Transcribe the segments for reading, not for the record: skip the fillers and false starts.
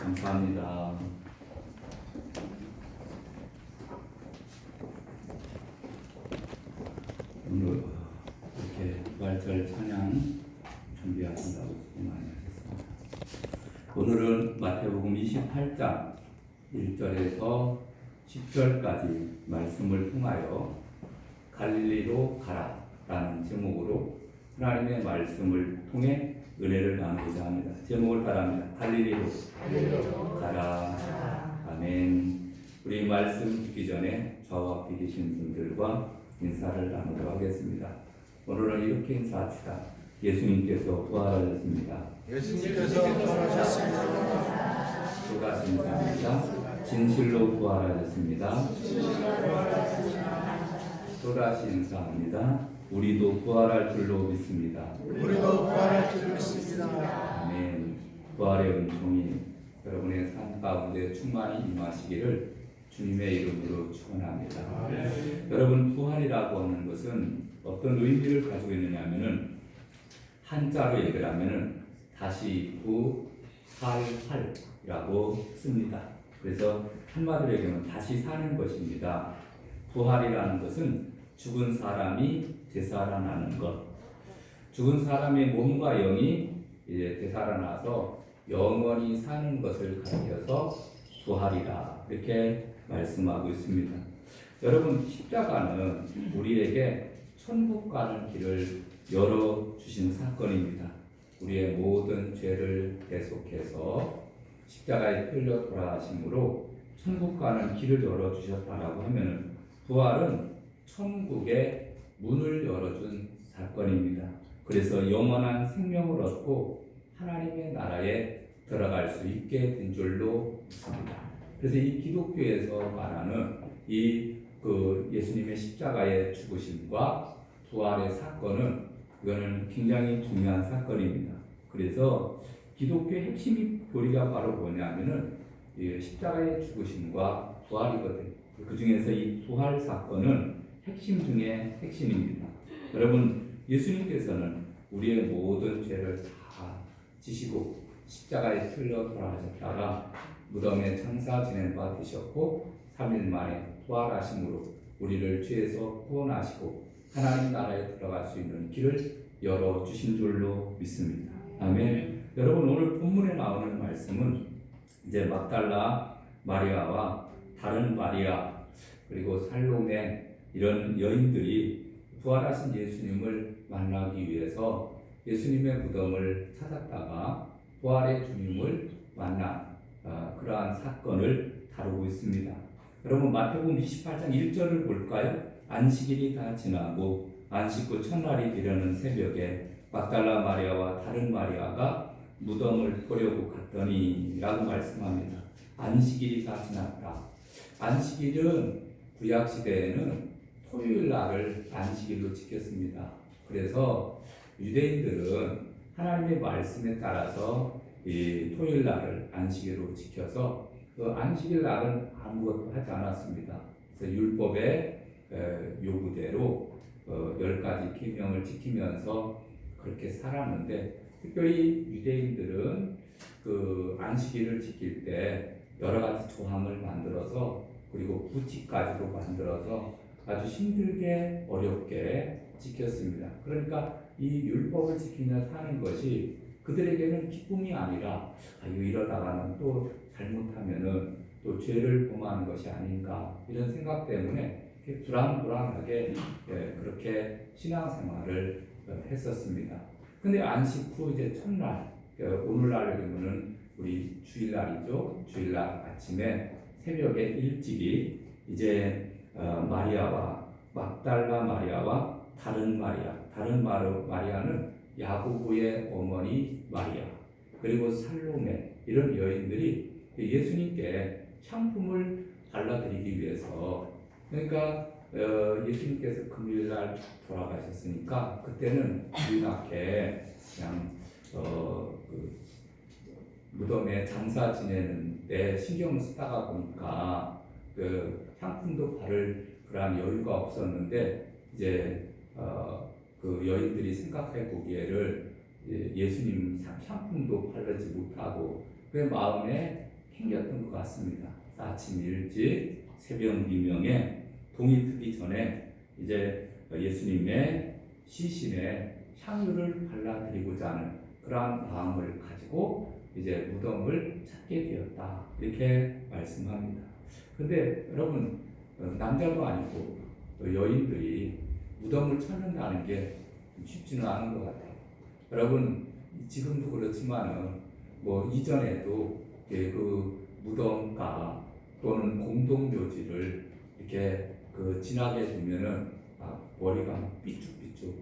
감사합니다. 오늘 이렇게 부활절 찬양 준비하신다고 수고 많이 하셨습니다. 오늘은 마태복음 28장 1절에서 10절까지 말씀을 통하여 갈릴리로 가라 라는 제목으로 하나님의 말씀을 통해 은혜를 나누고자 합니다. 제목을 바랍니다. 갈릴리로 가라. 아멘. 우리 말씀 듣기 전에 저와 앞에 계신 분들과 인사를 나누도록 하겠습니다. 오늘은 이렇게 인사합시다. 예수님께서 부활하셨습니다. 예수님께서 부활하셨습니다. 또다시 인사합니다. 진실로 부활하셨습니다. 또다시 인사합니다. 우리도 부활할 줄로 믿습니다. 우리도 부활할 줄로 믿습니다. 아멘. 부활의 은총이 여러분의 삶 가운데 충만히 임하시기를 주님의 이름으로 축원합니다. 여러분, 부활이라고 하는 것은 어떤 의미를 가지고 있느냐 하면은 한자로 얘기를 하면은 다시 부활이라고 씁니다. 그래서 한마디로 얘기하면 다시 사는 것입니다. 부활이라는 것은 죽은 사람이 되살아나는 것. 죽은 사람의 몸과 영이 이제 되살아나서 영원히 사는 것을 가리켜서 부활이라 이렇게 말씀하고 있습니다. 여러분, 십자가는 우리에게 천국 가는 길을 열어주신 사건입니다. 우리의 모든 죄를 대속해서 십자가에 끌려 돌아가심으로 천국 가는 길을 열어주셨다라고 하면 부활은 천국의 문을 열어준 사건입니다. 그래서 영원한 생명을 얻고 하나님의 나라에 들어갈 수 있게 된 줄로 믿습니다. 그래서 이 기독교에서 말하는 그 예수님의 십자가의 죽으심과 부활의 사건은 이거는 굉장히 중요한 사건입니다. 그래서 기독교의 핵심이 교리가 바로 뭐냐면은 이 십자가의 죽으심과 부활이거든요. 그 중에서 이 부활 사건은 핵심 중에 핵심입니다. 여러분, 예수님께서는 우리의 모든 죄를 다 지시고 십자가에 틀려 돌아가셨다가 무덤에 장사 지낸 바 되셨고 3일 만에 부활하심으로 우리를 죄에서 구원하시고 하나님 나라에 들어갈 수 있는 길을 열어주신 줄로 믿습니다. 아멘. 여러분, 오늘 본문에 나오는 말씀은 이제 막달라 마리아와 다른 마리아 그리고 살로메 이런 여인들이 부활하신 예수님을 만나기 위해서 예수님의 무덤을 찾았다가 부활의 주님을 만난 그러한 사건을 다루고 있습니다. 여러분, 마태복음 28장 1절을 볼까요? 안식일이 다 지나고 안식 후 첫날이 되려는 새벽에 막달라 마리아와 다른 마리아가 무덤을 보려고 갔더니 라고 말씀합니다. 안식일이 다 지났다. 안식일은 구약시대에는 토요일 날을 안식일로 지켰습니다. 그래서 유대인들은 하나님의 말씀에 따라서 이 토요일 날을 안식일로 지켜서 그 안식일 날은 아무것도 하지 않았습니다. 그래서 율법의 요구대로 10가지 계명을 지키면서 그렇게 살았는데, 특별히 유대인들은 그 안식일을 지킬 때 여러 가지 조항을 만들어서 그리고 규칙까지도 만들어서 아주 힘들게 어렵게 지켰습니다. 그러니까 이 율법을 지키며 사는 것이 그들에게는 기쁨이 아니라 이거 이러다가는 또 잘못하면은 또 죄를 범하는 것이 아닌가 이런 생각 때문에 불안불안하게 그렇게 신앙생활을 했었습니다. 근데 안식 후 이제 첫날, 오늘날이면은 우리 주일날이죠. 주일날 아침에 새벽에 일찍이 이제 마리아와 막달라 마리아와 다른 마리아는 야고보의 어머니 마리아 그리고 살로메 이런 여인들이 예수님께 향품을 발라드리기 위해서, 그러니까 예수님께서 금요일날 돌아가셨으니까 그때는 주일학교에 그냥 그 무덤에 장사 지내는데 신경을 쓰다가 보니까 그 향품도 바를 그러한 여유가 없었는데 이제 그 여인들이 생각해 보기에를 예수님 향품도 바르지 못하고 그 마음에 캥겼던 것 같습니다. 아침 일찍 새벽 미명에 동이 트기 전에 이제 예수님의 시신에 향유를 발라드리고자 하는 그러한 마음을 가지고 이제 무덤을 찾게 되었다 이렇게 말씀합니다. 근데 여러분, 남자도 아니고 여인들이 무덤을 찾는다는 게 쉽지는 않은 것 같아요. 여러분, 지금도 그렇지만은 뭐 이전에도 그 무덤가 또는 공동묘지를 이렇게 지나게 되면은 머리가 삐쭉삐쭉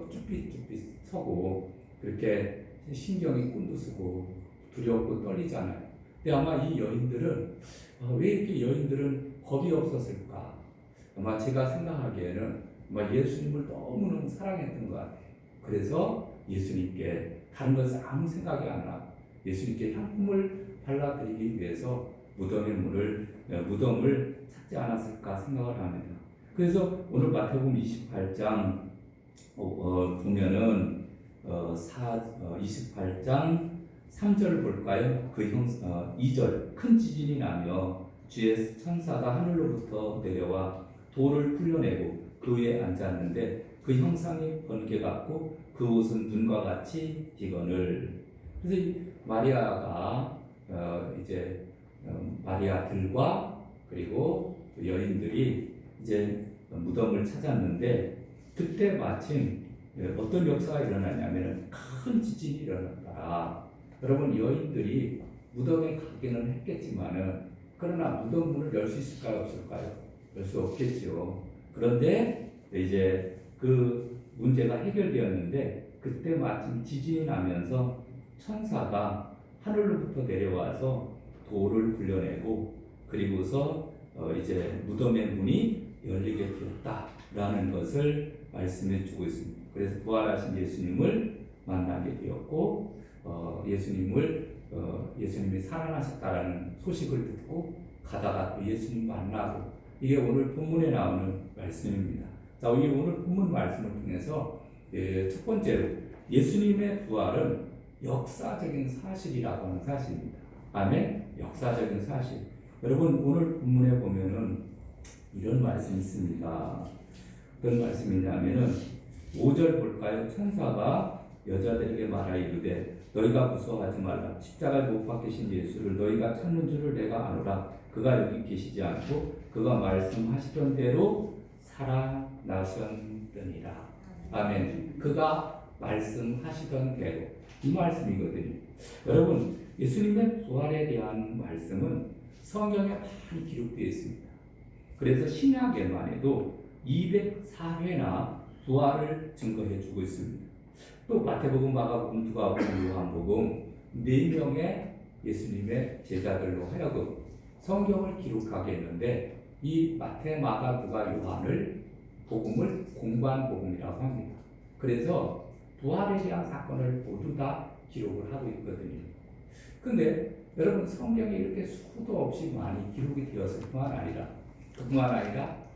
쭈삣쭈삣 서고 그렇게 신경이 곤두서고 두렵고 떨리잖아요. 근데 아마 이 여인들은 왜 이렇게 여인들은 겁이 없었을까? 아마 제가 생각하기에는 아마 예수님을 너무너무 사랑했던 것 같아요. 그래서 예수님께 다른 것은 아무 생각이 안 나고 예수님께 향품을 발라드리기 위해서 무덤을 찾지 않았을까 생각을 합니다. 그래서 오늘 마태복음 28장 보면은 28장 3절 볼까요? 2절 큰 지진이 나며 주의 천사가 하늘로부터 내려와 돌을 풀려내고 그 위에 앉았는데 그 형상이 번개 같고 그 옷은 눈과 같이 희건을. 그래서 이 마리아가 이제 마리아들과 그리고 여인들이 이제 무덤을 찾았는데 그때 마침 어떤 역사가 일어나냐면 큰 지진이 일어났다. 여러분, 여인들이 무덤에 가기는 했겠지만은 그러나 무덤 문을 열 수 있을까요? 없을까요? 열 수 없겠죠. 그런데 이제 그 문제가 해결되었는데 그때 마침 지진이 나면서 천사가 하늘로부터 내려와서 돌을 굴려내고 그리고서 이제 무덤의 문이 열리게 되었다라는 것을 말씀해 주고 있습니다. 그래서 부활하신 예수님을 만나게 되었고 예수님이 살아나셨다라는 소식을 듣고 가다가 또 예수님 만나고 이게 오늘 본문에 나오는 말씀입니다. 자, 우리 오늘 본문 말씀을 통해서 첫 번째로 예수님의 부활은 역사적인 사실이라고 하는 사실입니다. 아멘. 역사적인 사실. 여러분 오늘 본문에 보면은 이런 말씀이 있습니다. 어떤 말씀이냐면은 5절 볼까요? 천사가 여자들에게 말하 이르되 너희가 무서워하지 말라. 십자가에 못 박히신 예수를 너희가 찾는 줄을 내가 아노라. 그가 여기 계시지 않고 그가 말씀하시던 대로 살아나셨느니라. 아멘. 그가 말씀하시던 대로 이 말씀이거든요. 여러분 예수님의 부활에 대한 말씀은 성경에 많이 기록되어 있습니다. 그래서 신약에만 해도 204회나 부활을 증거해 주고 있습니다. 또 마태복음, 마가복음, 누가복음, 요한복음 4명의 예수님의 제자들로 하여금 성경을 기록하게 했는데 이 마태, 마가, 누가, 요한을 복음을 공관복음이라고 합니다. 그래서 부활에 대한 사건을 모두 다 기록을 하고 있거든요. 근데 여러분 성경에 이렇게 수도 없이 많이 기록이 되었을 뿐만 아니라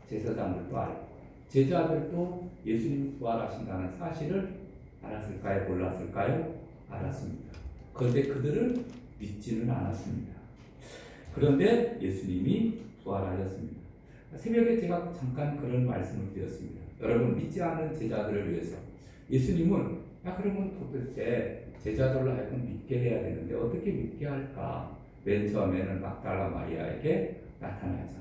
제사장들도 알고 제자들도 예수님 부활하신다는 사실을 알았을까요? 몰랐을까요? 알았습니다. 그런데 그들은 믿지는 않았습니다. 그런데 예수님이 부활하셨습니다. 새벽에 제가 잠깐 그런 말씀을 드렸습니다. 여러분 믿지 않는 제자들을 위해서 예수님은 그러면 도대체 제자들로 하여금 믿게 해야 되는데 어떻게 믿게 할까? 맨 처음에는 막달라 마리아에게 나타나잖아요.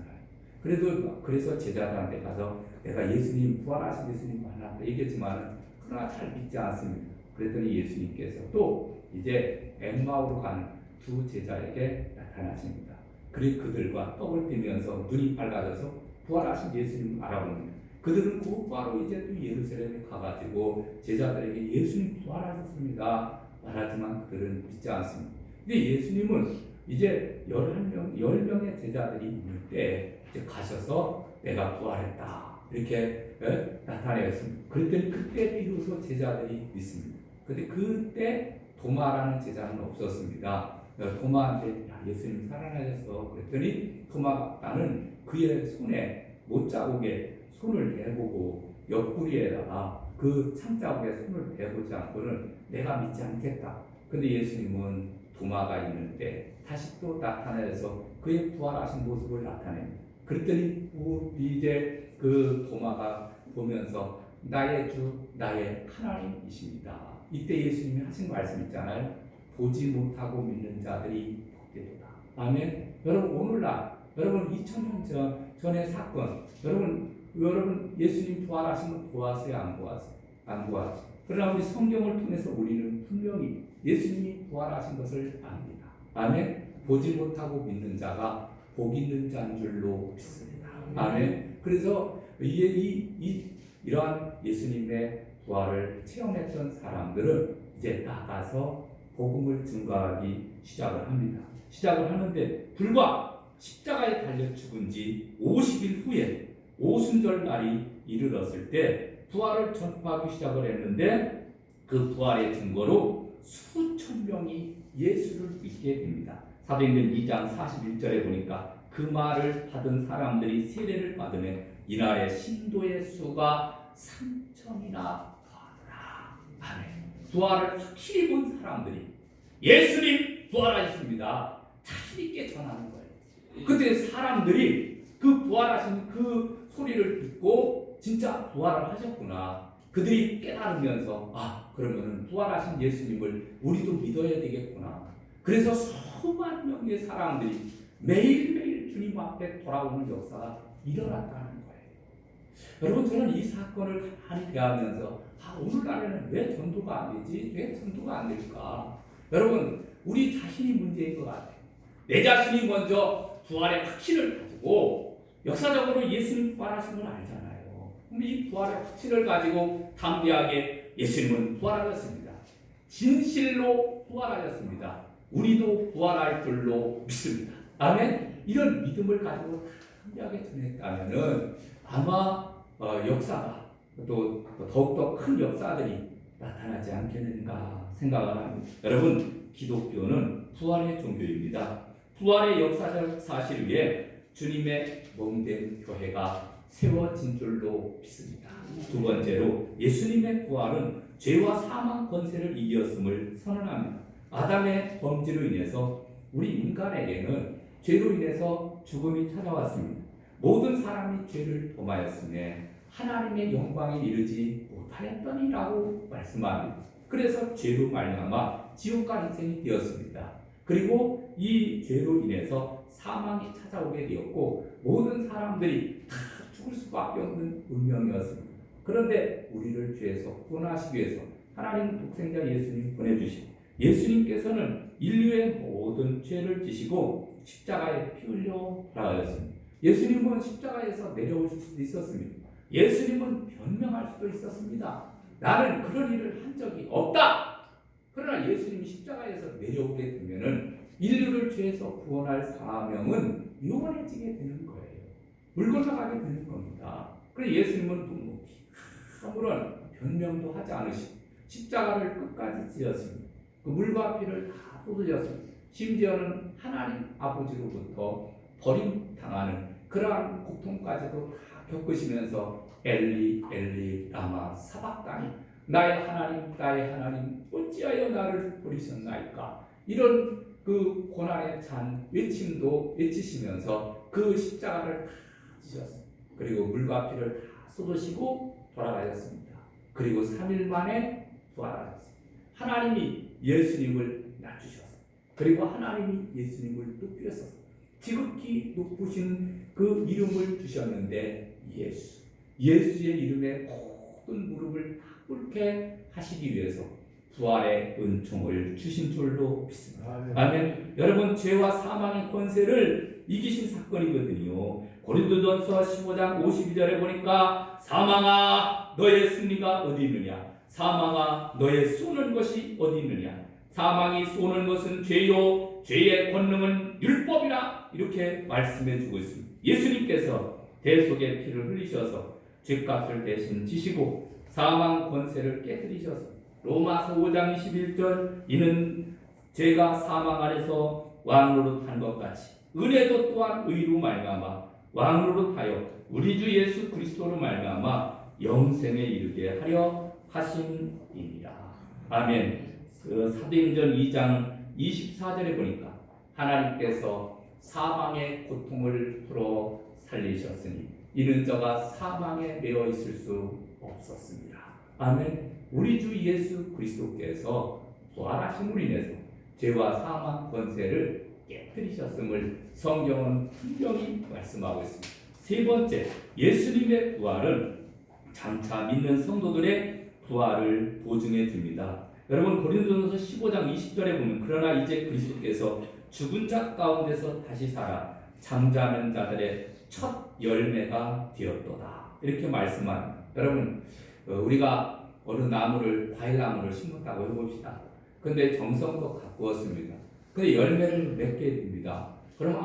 그래서 제자들한테 가서 내가 예수님 부활하신 예수님 만났다 얘기했지만 그러나 잘 믿지 않습니다. 그랬더니 예수님께서 또 이제 엠마오로 가는 두 제자에게 나타나십니다. 그리고 그들과 떡을 떼면서 눈이 밝아져서 부활하신 예수님을 알아봅니다. 그들은 곧바로 이제 또 예루살렘에 가가지고 제자들에게 예수님 부활하셨습니다 말하지만 그들은 믿지 않습니다. 근데 예수님은 이제 10명의 제자들이 있는 때 이제 가셔서 내가 부활했다 이렇게 나타내었습니다. 그랬더니 그때 비로소 제자들이 믿습니다. 근데 그때 도마라는 제자는 없었습니다. 도마한테 예수님 살아나셨어 그랬더니 도마가 나는 그의 손에 못자국에 손을 대보고 옆구리에다가 그 창자국에 손을 대보지 않고는 내가 믿지 않겠다. 근데 예수님은 도마가 있는데 다시 또 나타나서 그의 부활하신 모습을 나타냅니다. 그랬더니 이제 그 도마가 보면서 나의 주 나의 하나님이십니다. 이때 예수님이 하신 말씀 있잖아요. 보지 못하고 믿는 자들이 복되도다. 아멘. 여러분 오늘날 여러분 2000년 전의 사건 여러분 예수님 부활하신 거 보았어요? 안 보았어요? 안 보았죠. 그러나 우리 성경을 통해서 우리는 분명히 예수님이 부활하신 것을 압니다. 아멘. 보지 못하고 믿는 자가 복 있는 자인 줄로 믿습니다. 아멘. 그래서 이러한 예수님의 부활을 체험했던 사람들은 이제 나가서 복음을 증거하기 시작을 합니다. 시작을 하는데 불과 십자가에 달려 죽은 지 50일 후에 오순절 날이 이르렀을 때 부활을 전파하기 시작을 했는데 그 부활의 증거로 수천 명이 예수를 믿게 됩니다. 사도행전 2장 41절에 보니까 그 말을 받은 사람들이 세례를 받으면 이날의 신도의 수가 3,000이나 더하더라. 아멘. 부활을 확실히 본 사람들이 예수님 부활하셨습니다. 자신 있게 전하는 거예요. 그때 사람들이 그 부활하신 그 소리를 듣고 진짜 부활을 하셨구나. 그들이 깨달으면서 그러면 부활하신 예수님을 우리도 믿어야 되겠구나. 그래서 수만 명의 사람들이 매일매일 주님 앞에 돌아오는 역사가 일어났다는 거예요. 여러분 저는 이 사건을 가만히 대하면서 오늘날에는 왜 전도가 안 되지? 왜 전도가 안 될까? 여러분 우리 자신이 문제인 것 같아요. 내 자신이 먼저 부활의 확신을 가지고 역사적으로 예수님 부활하신 걸 알잖아요. 그럼 이 부활의 확신을 가지고 담대하게 예수님은 부활하셨습니다. 진실로 부활하셨습니다. 우리도 부활할 줄로 믿습니다. 아멘. 이런 믿음을 가지고 담대하게 전했다면은 아마 역사가 또 더욱더 큰 역사들이 나타나지 않겠는가 생각을 합니다. 여러분, 기독교는 부활의 종교입니다. 부활의 역사적 사실 위에 주님의 몸된 교회가 세워진 줄로 믿습니다. 두 번째로 예수님의 부활은 죄와 사망 권세를 이겼음을 선언합니다. 아담의 범죄로 인해서 우리 인간에게는 죄로 인해서 죽음이 찾아왔습니다. 모든 사람이 죄를 범하였음에 하나님의 영광에 이르지 못하였더니라고 말씀합니다. 그래서 죄로 말미암아 지옥 갈 인생이 되었습니다. 그리고 이 죄로 인해서 사망이 찾아오게 되었고 모든 사람들이 다 죽을 수밖에 없는 운명이었습니다. 그런데 우리를 죄에서 구원하시기 위해서 하나님 독생자 예수님 보내주신 예수님께서는 인류의 모든 죄를 지시고 십자가에 피 흘려 돌아가셨습니다. 예수님은 십자가에서 내려오실 수도 있었습니다. 예수님은 변명할 수도 있었습니다. 나는 그런 일을 한 적이 없다. 그러나 예수님이 십자가에서 내려오게 되면은 인류를 죄에서 구원할 사명은 유한해지게 되는 거예요. 물 건너가게 되는 겁니다. 그래서 예수님은 묵묵히 아무런 변명도 하지 않으시고 십자가를 끝까지 지었습니다. 그 물과 피를 다 쏟으셨습니다. 심지어는 하나님 아버지로부터 버림당하는 그러한 고통까지도 다 겪으시면서 엘리 엘리 라마 사박다니 나의 하나님 어찌하여 나를 버리셨나이까 이런 그 고난의 잔 외침도 외치시면서 그 십자가를 다 지셨습니다. 그리고 물과 피를 다 쏟으시고 돌아가셨습니다. 그리고 3일 만에 부활하셨습니다. 하나님이 예수님을 낮추셨습니다. 그리고 하나님이 예수님을 높이셨습니다. 지극히 높으신 그 이름을 주셨는데 예수의 이름에 모든 무릎을 다 꿇게 하시기 위해서 부활의 은총을 주신 줄로 믿습니다. 아멘. 여러분, 죄와 사망의 권세를 이기신 사건이거든요. 고린도전서 15장 52절에 보니까 사망아 너의 승리가 어디 있느냐, 사망아 너의 쏘는 것이 어디 있느냐, 사망이 쏘는 것은 죄요 죄의 권능은 율법이라 이렇게 말씀해 주고 있습니다. 예수님께서 대속의 피를 흘리셔서 죄값을 대신 지시고 사망 권세를 깨뜨리셔서 로마서 5장 21절 이는 죄가 사망 안에서 왕으로 탄 것 같이 은혜도 또한 의로 말미암아 왕으로 타여 우리 주 예수 그리스도로 말미암아 영생에 이르게 하려 하심이니라. 아멘. 사도행전 2장 24절에 보니까 하나님께서 사망의 고통을 풀어 살리셨으니 이는 저가 사망에 매어 있을 수 없었습니다. 아멘. 우리 주 예수 그리스도께서 부활하심으로 인해서 죄와 사망 권세를 깨뜨리셨음을 성경은 분명히 말씀하고 있습니다. 세 번째, 예수님의 부활은 장차 믿는 성도들의 부활을 보증해 줍니다. 여러분, 고린도전서 15장 20절에 보면 그러나 이제 그리스도께서 죽은 자 가운데서 다시 살아 잠자는 자들의 첫 열매가 되었도다 이렇게 말씀합니다. 여러분, 우리가 어느 나무를 과일나무를 심었다고 해봅시다. 근데 정성도 가꾸었습니다. 근데 열매를 맺게 됩니다. 그럼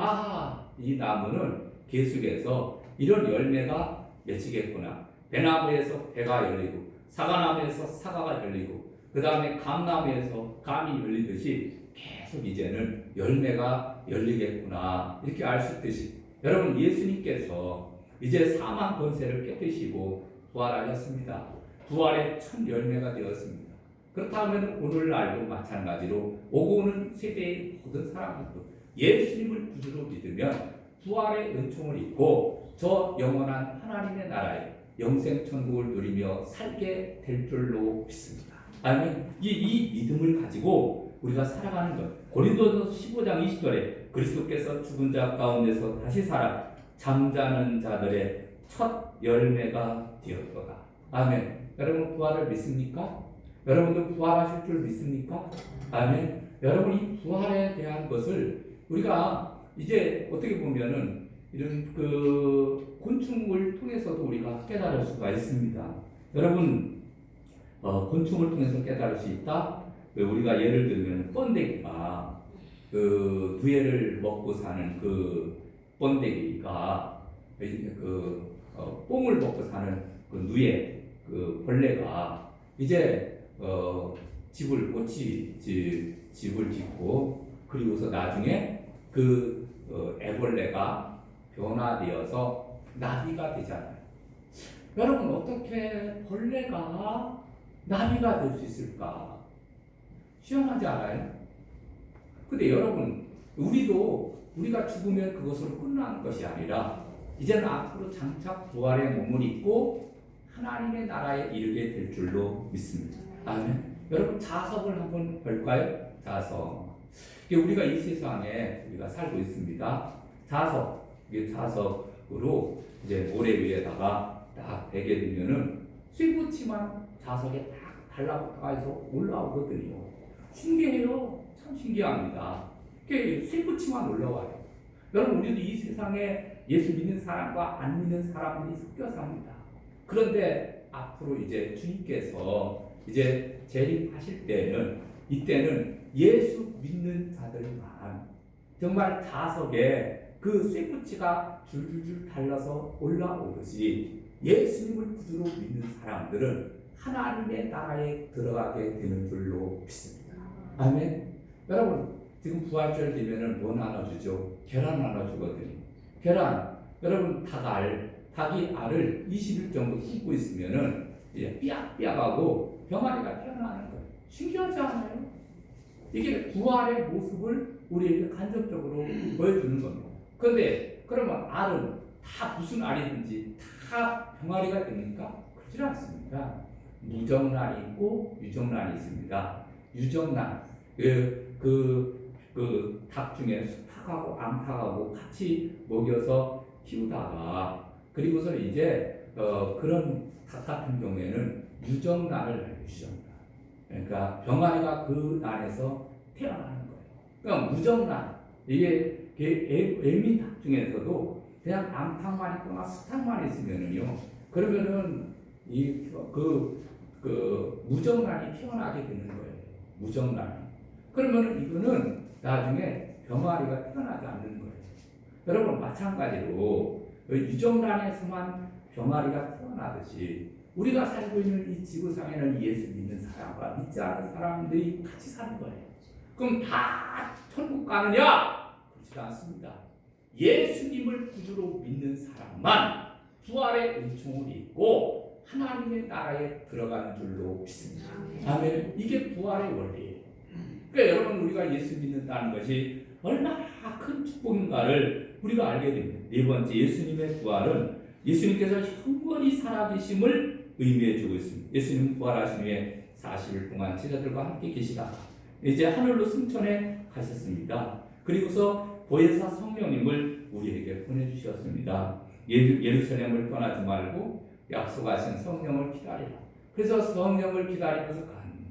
이 나무는 계속해서 이런 열매가 맺히겠구나. 배나무에서 배가 열리고 사과나무에서 사과가 열리고 그 다음에 감나무에서 감이 열리듯이 계속 이제는 열매가 열리겠구나 이렇게 알 수 있듯이 여러분, 예수님께서 이제 사망 권세를 깨뜨리시고 부활하셨습니다. 부활의 첫 열매가 되었습니다. 그렇다면 오늘날도 마찬가지로 오고 오는 세대의 모든 사람들도 예수님을 구주로 믿으면 부활의 은총을 입고 저 영원한 하나님의 나라에 영생 천국을 누리며 살게 될 줄로 믿습니다. 아멘. 이 믿음을 가지고 우리가 살아가는 것. 고린도전서 15장 20절에 그리스도께서 죽은 자 가운데서 다시 살아 잠자는 자들의 첫 열매가 되었도다. 아멘. 여러분, 부활을 믿습니까? 여러분도 부활하실 줄 믿습니까? 아멘. 여러분, 이 부활에 대한 것을 우리가 이제 어떻게 보면은 이런 그 곤충을 통해서도 우리가 깨달을 수가 있습니다. 여러분, 곤충을 통해서 깨달을 수 있다. 우리가 예를 들면 번데기가 그 두해를 먹고 사는 그 번데기가 뽕을 먹고 사는 그 누에 그 벌레가 이제 집을 짓고 그리고서 나중에 그 애벌레가 변화되어서 나비가 되잖아요. 여러분 어떻게 벌레가 나비가 될 수 있을까? 시원하지 않아요? 근데 여러분 우리가 죽으면 그것으로 끝나는 것이 아니라 이제는 앞으로 장차 부활의 몸을 입고 하나님의 나라에 이르게 될 줄로 믿습니다. 아멘. 여러분 자석을 한번 볼까요? 자석. 우리가 이 세상에 우리가 살고 있습니다. 자석. 이게 자석으로 이제 모래 위에다가 딱 대게 되면은 쇠붙이만 자석에 딱 달라붙어서 올라오거든요. 신기해요. 참 신기합니다. 이게 쇠붙이만 올라와요. 여러분 우리도 이 세상에 예수 믿는 사람과 안 믿는 사람들이 섞여 삽니다. 그런데 앞으로 이제 주님께서 이제 재림하실 때는 이때는 예수 믿는 자들만 정말 자석에 그 쇠붙이가 줄줄줄 달려서 올라오듯이 예수님을 구주로 믿는 사람들은 하나님의 나라에 들어가게 되는 줄로 믿습니다. 아멘. 여러분 지금 부활절 되면은 뭐 나눠주죠? 계란 나눠주거든요. 계란. 여러분 닭이 알을 20일 정도 품고 있으면은 이제 삐약삐약하고 병아리가 태어나는 거예요. 신기하지 않아요? 이게 부활의 모습을 우리에게 간접적으로 보여주는 겁니다. 그런데 그러면 알은 다 무슨 알이든지 다 병아리가 됩니까? 그렇지 않습니다. 무정란이 있고 유정란이 있습니다. 유정란 닭 중에 수탉하고 암탉하고 같이 먹여서 키우다가 그리고서 이제 그런 닭 같은 경우에는 유정란을 알려주십니다. 그러니까 병아리가 그 난에서 태어나는 거예요. 그러니까 무정란 이게 애미 닭 중에서도 그냥 암탉만 있거나 수탉만 있으면은요. 그러면은 무정란이 태어나게 되는 거예요. 무정란이. 그러면은 이거는 나중에 병아리가 태어나지 않는 거예요. 여러분 마찬가지로 유정란에서만 병아리가 태어나듯이 우리가 살고 있는 이 지구상에는 예수 믿는 사람과 믿지 않는 사람들이 같이 사는 거예요. 그럼 다 천국 가느냐? 그렇지 않습니다. 예수님을 구주로 믿는 사람만 부활의 은총을 입고 하나님의 나라에 들어가는 줄로 믿습니다. 아멘. 이게 부활의 원리예요. 그러니까 여러분 우리가 예수 믿는다는 것이 얼마나 큰 축복인가를 우리가 알게 됩니다. 네 번째, 예수님의 부활은 예수님께서 영원히 살아계심을 의미해 주고 있습니다. 예수님 부활하신 후에 40일 동안 제자들과 함께 계시다가 이제 하늘로 승천해 가셨습니다. 그리고서 보혜사 성령님을 우리에게 보내주셨습니다. 예루살렘을 떠나지 말고 약속하신 성령을 기다리라. 그래서 성령을 기다리면서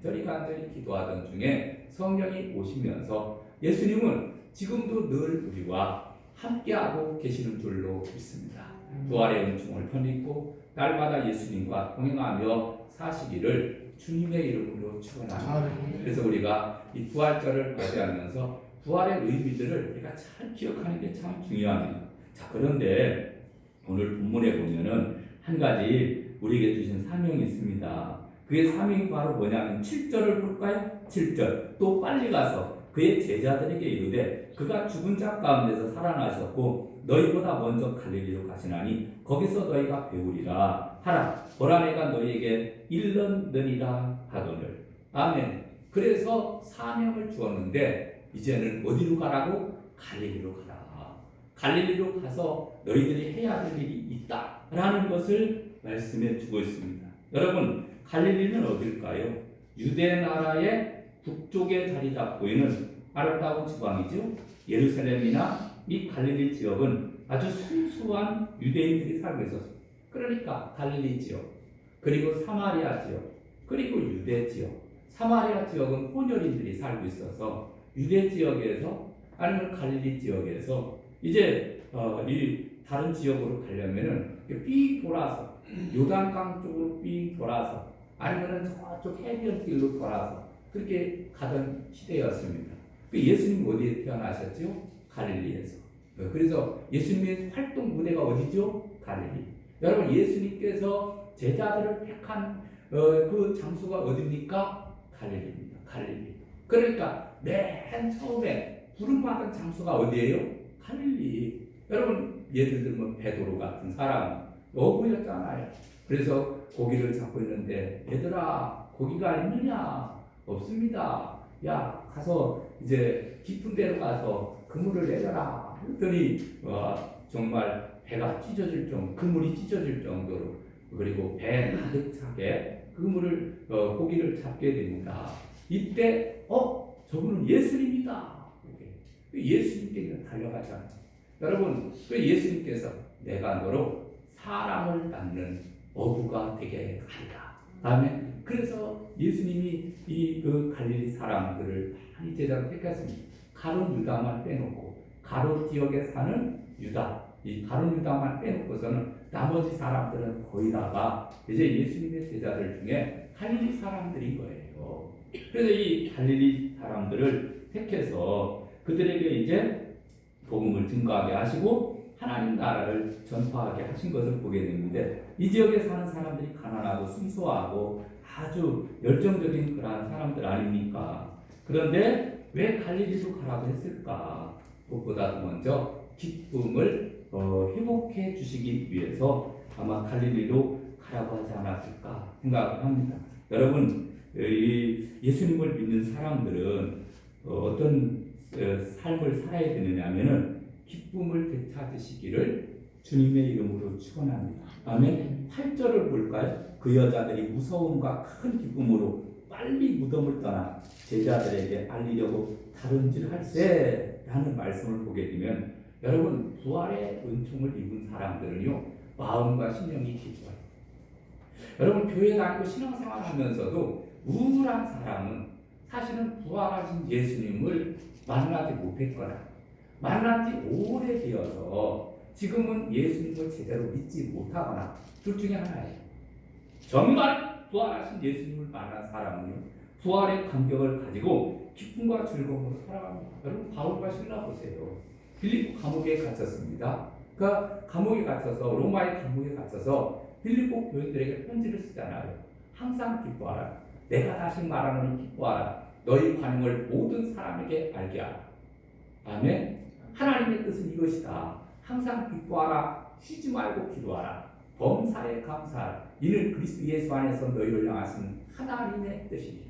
간절히 기도하던 중에 성령이 오시면서 예수님은 지금도 늘 우리와 함께하고 계시는 줄로 믿습니다. 부활의 은총을 편입고 날마다 예수님과 동행하며 사시기를 주님의 이름으로 축원합니다. 그래서 우리가 이 부활절을 맞이하면서 부활의 의미들을 우리가 잘 기억하는 게 참 중요합니다. 자, 그런데 오늘 본문에 보면은 한 가지 우리에게 주신 사명이 있습니다. 그의 사명이 바로 뭐냐면 7절을 볼까요? 7절. 또 빨리 가서 그의 제자들에게 이르되 그가 죽은 자 가운데서 살아나셨고 너희보다 먼저 갈릴리로 가시나니 거기서 너희가 배우리라 하라. 보라 내가 너희에게 일렀느니라 하거늘. 아멘. 그래서 사명을 주었는데 이제는 어디로 가라고? 갈릴리로 가라. 갈릴리로 가서 너희들이 해야 될 일이 있다라는 것을 말씀해 주고 있습니다. 여러분 갈릴리는 어딜까요? 유대 나라의 북쪽에 자리 잡고 있는 아름다운 지방이죠. 예루살렘이나 이 갈릴리 지역은 아주 순수한 유대인들이 살고 있었습니다. 그러니까 갈릴리 지역, 그리고 사마리아 지역, 그리고 유대 지역. 사마리아 지역은 혼혈인들이 살고 있어서 유대 지역에서 아니면 갈릴리 지역에서 이제 이 다른 지역으로 가려면은 삥 돌아서 요단강 쪽으로 삥 돌아서 아니면은 저쪽 해변길로 돌아서 그렇게 가던 시대였습니다. 그 예수님 어디에 태어나셨죠? 갈릴리에서. 그래서 예수님의 활동 무대가 어디죠? 갈릴리. 여러분, 예수님께서 제자들을 택한 그 장소가 어디입니까? 갈릴리입니다. 갈릴리. 그러니까 맨 처음에 부름받은 장소가 어디예요? 갈릴리. 여러분, 예를 들면 베드로 같은 사람 어부였잖아요. 그래서 고기를 잡고 있는데 얘들아, 고기가 있느냐? 없습니다. 야, 가서 이제 깊은 데로 가서 그물을 내려라. 그랬더니 정말 배가 찢어질 정도, 그물이 찢어질 정도로, 그리고 배 가득 차게 그물을 고기를 잡게 됩니다. 이때 저분은 예수님이다. 예수님께 달려가잖아요. 여러분, 그 예수님께서 내가 너로 사람을 낳는 어부가 되게 하리라. 아멘. 그래서 예수님이 그 갈릴리 사람들을 많이 제자로 택했습니다. 가룟 유다만 빼놓고, 가룟 지역에 사는 유다, 이 가룟 유다만 빼놓고서는 나머지 사람들은 거의 다가 이제 예수님의 제자들 중에 갈릴리 사람들인 거예요. 그래서 이 갈릴리 사람들을 택해서 그들에게 이제 복음을 증거하게 하시고 하나님 나라를 전파하게 하신 것을 보게 되는데, 이 지역에 사는 사람들이 가난하고 순수하고 아주 열정적인 그러한 사람들 아닙니까? 그런데 왜 갈릴리로 가라고 했을까? 무엇보다도 먼저 기쁨을 회복해 주시기 위해서 아마 갈릴리로 가라고 하지 않았을까 생각을 합니다. 여러분, 예수님을 믿는 사람들은 어떤 삶을 살아야 되느냐 하면은 기쁨을 되찾으시기를 주님의 이름으로 축원합니다. 아멘. 8절을 볼까요? 그 여자들이 무서움과 큰 기쁨으로 빨리 무덤을 떠나 제자들에게 알리려고 다름질할세 라는 말씀을 보게 되면, 여러분, 부활의 은총을 입은 사람들은요, 마음과 심령이 기뻐요. 여러분, 교회 다니고 신앙생활 하면서도 우울한 사람은 사실은 부활하신 예수님을 만나지 못했거나 만난 지 오래되어서 지금은 예수님을 제대로 믿지 못하거나 둘 중에 하나예요. 정말 부활하신 예수님을 만난 사람은요, 부활의 감격을 가지고 기쁨과 즐거움으로 살아갑니다. 여러분, 바울과 실라 보세요. 빌립보 감옥에 갇혔습니다. 그 감옥에 갇혀서, 로마의 감옥에 갇혀서 빌립보 교인들에게 편지를 쓰잖아요. 항상 기뻐하라. 내가 다시 말하노니 기뻐하라. 너희 반응을 모든 사람에게 알게 하라. 아멘. 하나님의 뜻은 이것이다. 항상 기뻐하라. 쉬지 말고 기도하라. 범사에 감사하라. 이는 그리스도 예수 안에서 너희를 향하신 하나님의 뜻이니라.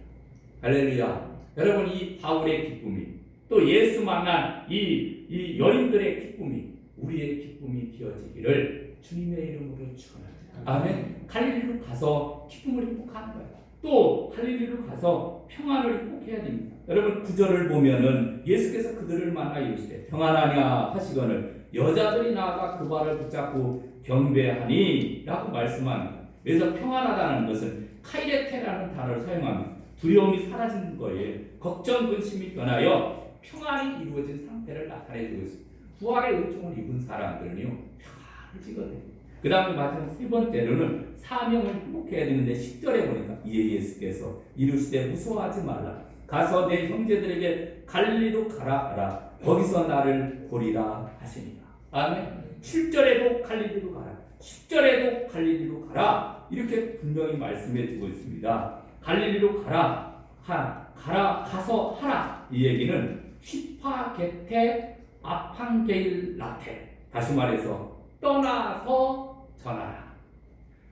할렐루야. 여러분, 이 바울의 기쁨이, 또 예수 만난 이 여인들의 기쁨이 우리의 기쁨이 되어지기를 주님의 이름으로 축원합니다. 아멘. 갈릴리로 가서 기쁨을 회복하는 거예요. 또 갈릴리로 가서 평안을 회복해야 됩니다. 여러분, 9절을 보면은 예수께서 그들을 만나 이르시되 평안하냐 하시거늘 여자들이 나아가 그 발을 붙잡고 경배하니 라고 말씀합니다. 그래서 평안하다는 것은 카이레테라는 단어를 사용합니다. 두려움이 사라진 거예요. 걱정, 근심이 떠나여 평안이 이루어진 상태를 나타내주고 있습니다. 부활의 은총을 입은 사람들은요, 평안을 지거든요. 그 다음에 마지막 세 번째로는 사명을 회복해야 되는데 10절에 보니까 예수께서 이르시되 무서워하지 말라. 가서 내 형제들에게 갈릴리로 가라 하라. 거기서 나를 보리라 하시니라. 아멘. 7절에도 갈릴리로 가라. 10절에도 갈릴리로 가라. 이렇게 분명히 말씀해 주고 있습니다. 갈릴리로 가라. 가서 하라. 이 얘기는 휘파게테 아팡게일 라테. 다시 말해서 떠나서 전하라.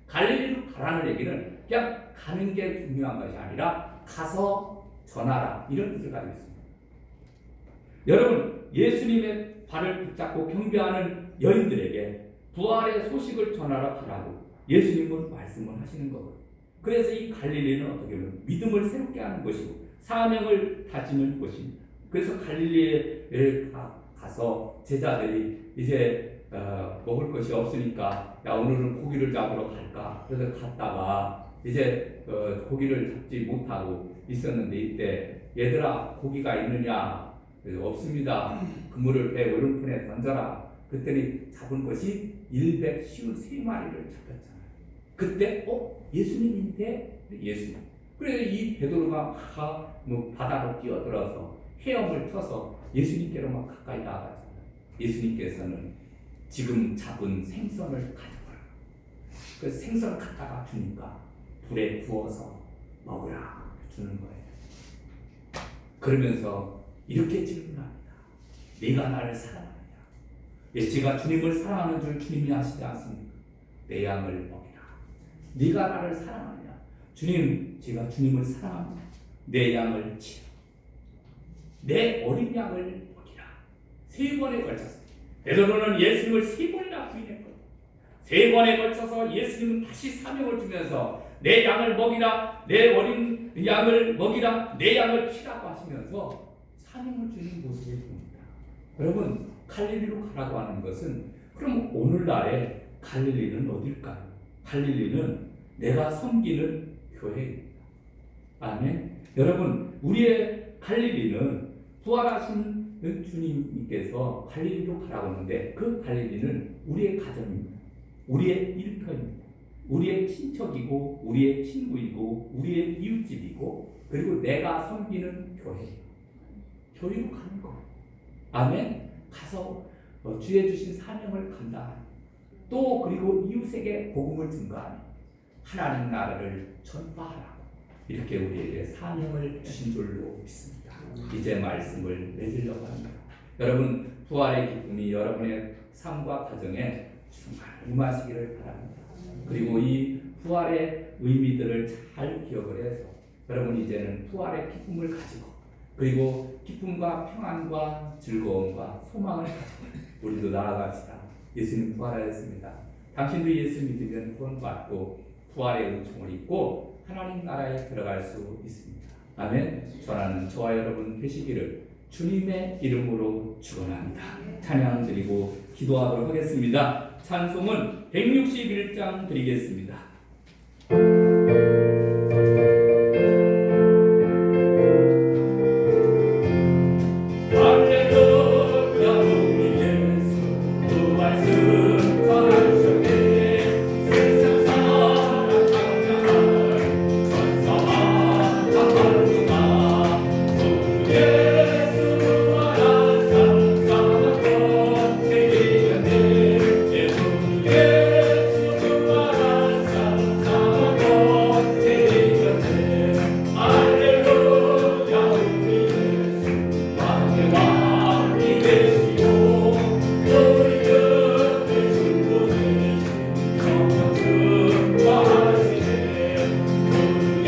갈릴리로 가라는 얘기는 그냥 가는 게 중요한 것이 아니라 가서 전하라. 이런 뜻을 가지고 있습니다. 여러분, 예수님의 발을 붙잡고 경배하는 여인들에게 부활의 소식을 전하라 하라고 예수님은 말씀을 하시는 거거든요. 그래서 이 갈릴리는 어떻게 보면 믿음을 새롭게 하는 것이고 사명을 다지는 곳입니다. 그래서 갈릴리에 가서 제자들이 이제 먹을 것이 없으니까 야, 오늘은 고기를 잡으러 갈까? 그래서 갔다가 이제 고기를 잡지 못하고 있었는데, 이때 얘들아, 고기가 있느냐? 없습니다. 그물을 배 오른편에 던져라. 그랬더니 잡은 것이 153마리를 잡혔잖아요. 그때 예수님인데, 예수님. 그래서 이 베드로가 뭐 바다로 뛰어들어서 헤엄을 쳐서 예수님께로 막 가까이 나아가잖아요. 예수님께서는 지금 잡은 생선을 가져가라. 그 생선을 갖다가 주니까 불에 구워서 먹으라 주는 거예요. 그러면서 이렇게 질문합니다. 네가 나를 사랑하느냐? 예, 제가 주님을 사랑하는 줄 주님이 아시지 않습니까? 내 양을 먹이라. 네가 나를 사랑하느냐? 주님, 제가 주님을 사랑합니다. 내 양을 치라. 내 어린 양을 먹이라. 3번에 걸쳤어요. 베드로는 예수님을 3번이나 부인했거든요. 3번에 걸쳐서 예수님은 다시 사명을 주면서 내 양을 먹이라, 내 어린 양을 먹이라, 내 양을 치라고 하시면서 사명을 주는 모습을 봅니다. 여러분, 갈릴리로 가라고 하는 것은 그럼 오늘날의 갈릴리는 어딜까요? 갈릴리는 내가 섬기는 교회입니다. 아멘. 여러분, 우리의 갈릴리는 부활하신 주님께서 갈릴리로 가라고 하는데 그 갈릴리는 우리의 가정입니다. 우리의 일터입니다. 우리의 친척이고 우리의 친구이고 우리의 이웃집이고 그리고 내가 섬기는 교회예요. 교회로 가는 거예요. 아멘. 가서 주의 주신 사명을 감당하는 또 그리고 이웃에게 복음을 증거하는 하나님 나라를 전파하라고 이렇게 우리에게 사명을 주신 줄로 믿습니다. 이제 말씀을 맺으려고 합니다. 여러분, 부활의 기쁨이 여러분의 삶과 가정에 정말 임하시기를 바랍니다. 그리고 이 부활의 의미들을 잘 기억을 해서 여러분 이제는 부활의 기쁨을 가지고 그리고 기쁨과 평안과 즐거움과 소망을 가지고 우리도 나아갑시다. 예수님 부활하였습니다. 당신도 예수 믿으면 구원받고 부활의 은총을 입고 하나님 나라에 들어갈 수 있습니다. 아멘. 전하는 저와 여러분 되시기를 주님의 이름으로 축원합니다. 찬양 드리고 기도하도록 하겠습니다. 찬송은 161장 드리겠습니다.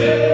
Yeah.